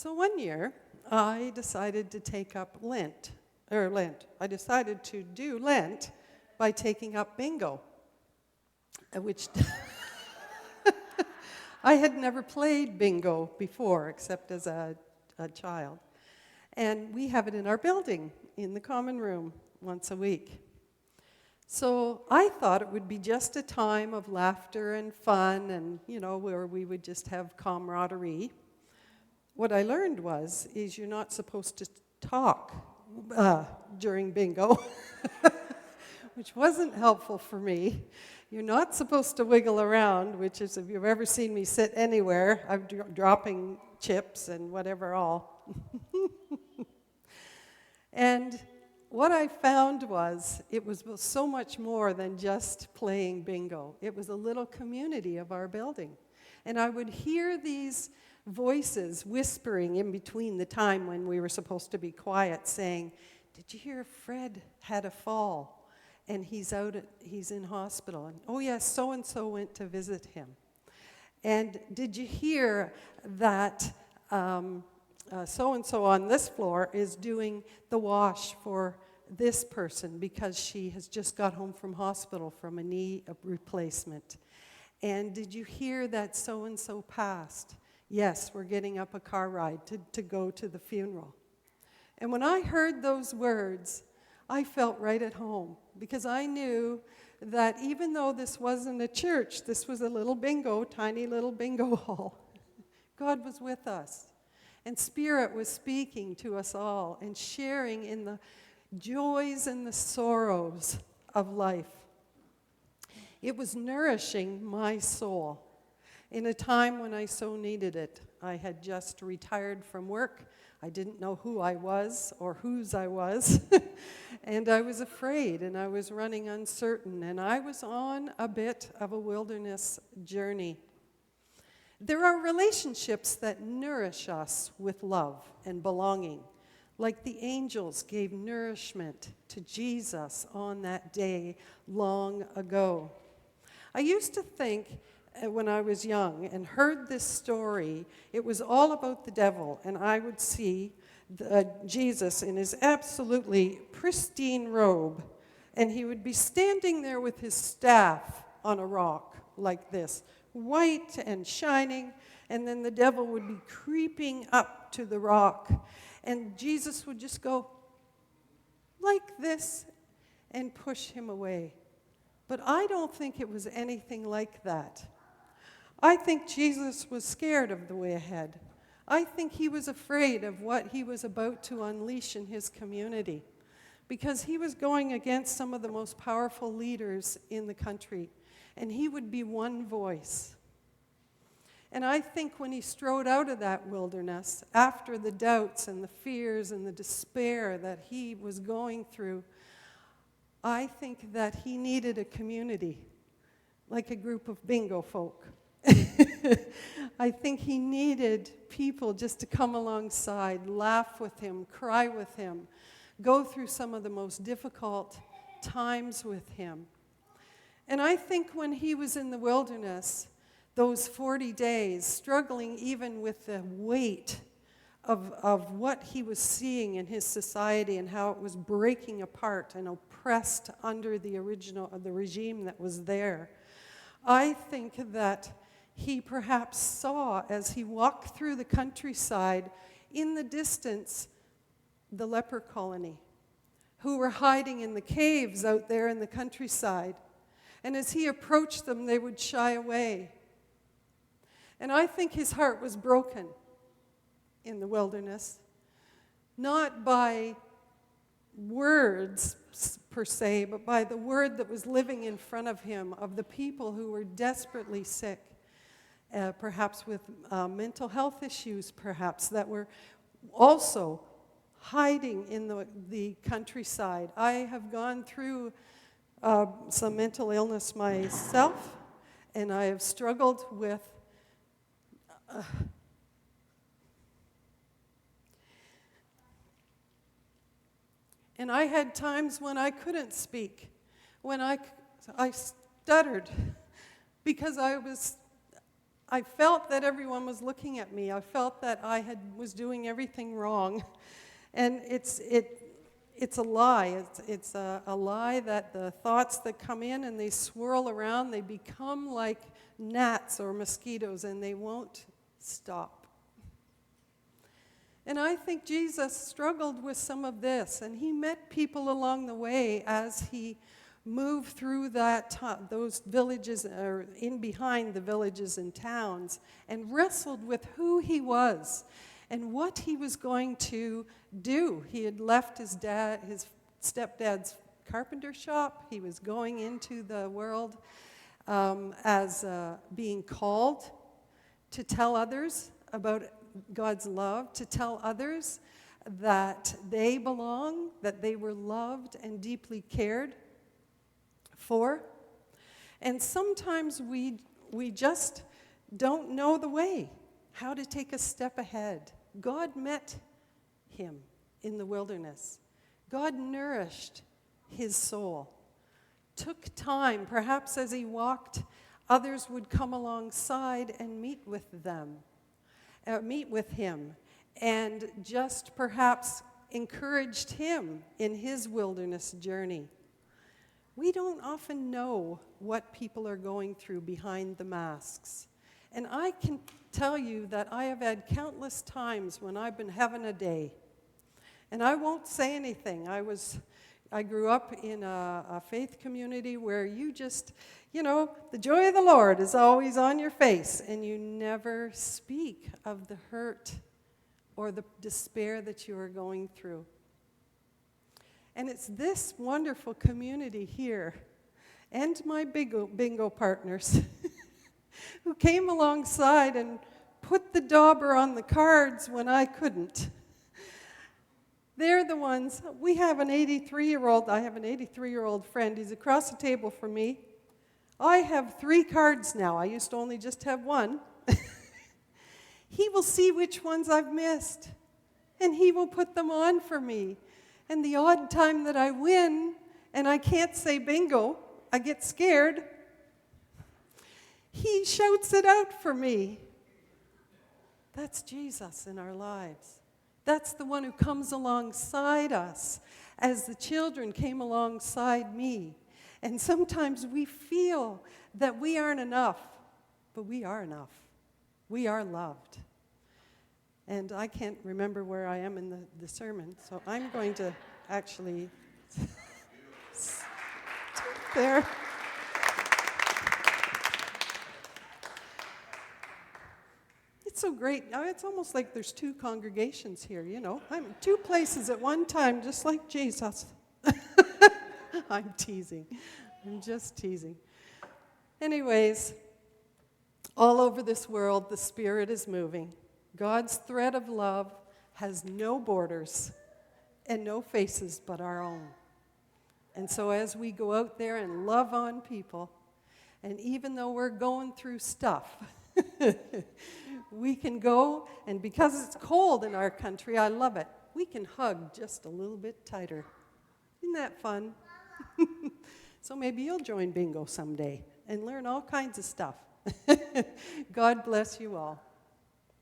So one year, I decided to take up Lent. I decided to do Lent by taking up bingo, which I had never played bingo before, except as a child. And we have it in our building, in the common room, once a week. So I thought it would be just a time of laughter and fun and, where we would just have camaraderie. What I learned is you're not supposed to talk during bingo, which wasn't helpful for me. You're not supposed to wiggle around, which is, if you've ever seen me sit anywhere, I'm dropping chips and whatever all. And what I found it was so much more than just playing bingo. It was a little community of our building. And I would hear these voices whispering in between the time when we were supposed to be quiet, saying, "Did you hear Fred had a fall? And he's in hospital. And, oh yes, so-and-so went to visit him. And did you hear that so-and-so on this floor is doing the wash for this person because she has just got home from hospital from a knee replacement. And did you hear that so-and-so passed? Yes, we're getting up a car ride to go to the funeral." And when I heard those words, I felt right at home, because I knew that even though this wasn't a church, this was a tiny little bingo hall, God was with us. And Spirit was speaking to us all and sharing in the joys and the sorrows of life. It was nourishing my soul in a time when I so needed it. I had just retired from work. I didn't know who I was or whose I was. And I was afraid, and I was running uncertain, and I was on a bit of a wilderness journey. There are relationships that nourish us with love and belonging, like the angels gave nourishment to Jesus on that day long ago. I used to think when I was young and heard this story, it was all about the devil, and I would see Jesus in his absolutely pristine robe, and he would be standing there with his staff on a rock like this, white and shining, and then the devil would be creeping up to the rock, and Jesus would just go like this and push him away. But I don't think it was anything like that. I think Jesus was scared of the way ahead. I think he was afraid of what he was about to unleash in his community, because he was going against some of the most powerful leaders in the country, and he would be one voice. And I think when he strode out of that wilderness, after the doubts and the fears and the despair that he was going through, I think that he needed a community, like a group of bingo folk. I think he needed people just to come alongside, laugh with him, cry with him, go through some of the most difficult times with him. And I think when he was in the wilderness, those 40 days, struggling even with the weight of what he was seeing in his society and how it was breaking apart and oppressed under the regime that was there, I think that he perhaps saw, as he walked through the countryside, in the distance, the leper colony, who were hiding in the caves out there in the countryside. And as he approached them, they would shy away. And I think his heart was broken in the wilderness, not by words per se, but by the word that was living in front of him, of the people who were desperately sick, perhaps with mental health issues, perhaps, that were also hiding in the countryside. I have gone through some mental illness myself, and I have struggled with and I had times when I couldn't speak, when I stuttered, because I felt that everyone was looking at me. I felt that was doing everything wrong. And it's a lie. It's a lie that the thoughts that come in and they swirl around, they become like gnats or mosquitoes, and they won't stop. And I think Jesus struggled with some of this, and he met people along the way as he moved through those villages, or in behind the villages and towns, and wrestled with who he was and what he was going to do. He had left his stepdad's carpenter shop. He was going into the world as being called to tell others about God's love, to tell others that they belong, that they were loved and deeply cared for. And sometimes we just don't know the way, how to take a step ahead. God met him in the wilderness. God nourished his soul. Took time, perhaps as he walked, others would come alongside and meet with him, and just perhaps encouraged him in his wilderness journey. We don't often know what people are going through behind the masks. And I can tell you that I have had countless times when I've been having a day. And I won't say anything. I grew up in a faith community where you just, the joy of the Lord is always on your face, and you never speak of the hurt or the despair that you are going through. And it's this wonderful community here and my bingo partners who came alongside and put the dauber on the cards when I couldn't. They're the ones. We have I have an 83-year-old friend. He's across the table from me. I have 3 cards now. I used to only just have 1. He will see which ones I've missed, and he will put them on for me. And the odd time that I win, and I can't say bingo, I get scared, he shouts it out for me. That's Jesus in our lives. That's the one who comes alongside us, as the children came alongside me. And sometimes we feel that we aren't enough, but we are enough. We are loved. And I can't remember where I am in the sermon, so I'm going to actually there. It's so great. It's almost like there's 2 congregations here, I'm in 2 places at one time, just like Jesus. I'm teasing. I'm just teasing. Anyways, all over this world, the Spirit is moving. God's thread of love has no borders and no faces but our own. And so as we go out there and love on people, and even though we're going through stuff, we can go, and because it's cold in our country, I love it, we can hug just a little bit tighter. Isn't that fun? So maybe you'll join bingo someday and learn all kinds of stuff. God bless you all.